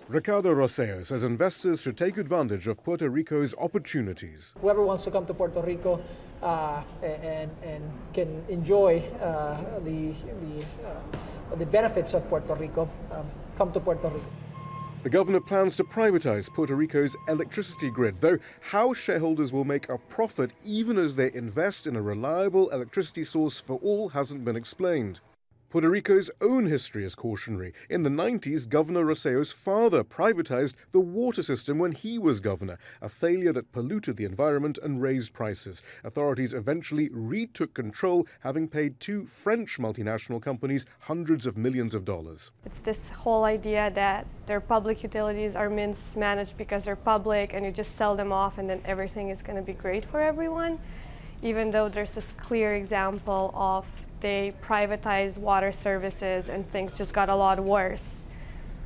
Ricardo Rosello says investors should take advantage of Puerto Rico's opportunities. Whoever wants to come to Puerto Rico and can enjoy the benefits of Puerto Rico, come to Puerto Rico. The governor plans to privatize Puerto Rico's electricity grid, though how shareholders will make a profit even as they invest in a reliable electricity source for all hasn't been explained. Puerto Rico's own history is cautionary. In the 90s, Governor Rosello's father privatized the water system when he was governor, a failure that polluted the environment and raised prices. Authorities eventually retook control, having paid two French multinational companies hundreds of millions of dollars. It's this whole idea that their public utilities are mismanaged because they're public and you just sell them off and then everything is going to be great for everyone, even though there's this clear example of they privatized water services and things just got a lot worse.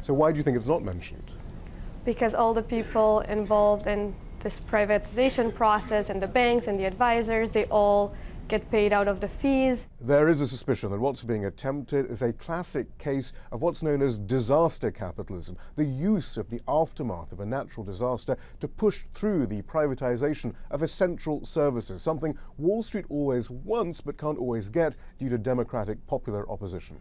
So why do you think it's not mentioned? Because all the people involved in this privatization process and the banks and the advisors, they all get paid out of the fees. There is a suspicion that what's being attempted is a classic case of what's known as disaster capitalism, the use of the aftermath of a natural disaster to push through the privatization of essential services, something Wall Street always wants but can't always get due to democratic popular opposition.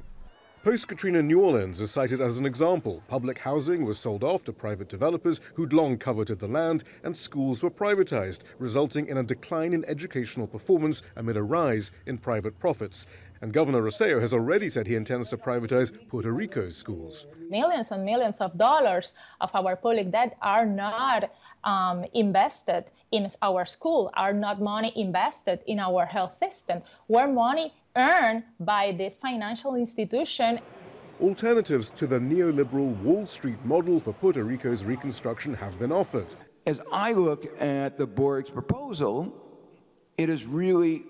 Post-Katrina New Orleans is cited as an example. Public housing was sold off to private developers who'd long coveted the land, and schools were privatized, resulting in a decline in educational performance amid a rise in private profits. And Governor Rosello has already said he intends to privatize Puerto Rico's schools. Millions and millions of dollars of our public debt are not invested in our school, are not money invested in our health system, where money earned by this financial institution. Alternatives to the neoliberal Wall Street model for Puerto Rico's reconstruction have been offered. As I look at the Borg's proposal, it is really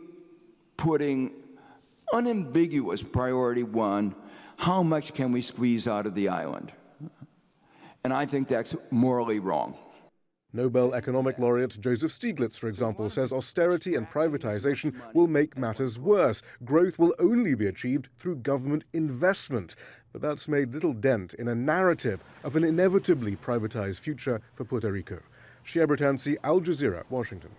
putting unambiguous priority one, how much can we squeeze out of the island? And I think that's morally wrong. Nobel economic laureate Joseph Stiglitz, for example, says austerity and privatization will make matters worse. Growth will only be achieved through government investment. But that's made little dent in a narrative of an inevitably privatized future for Puerto Rico. Shihab, Rattansi, Al Jazeera, Washington.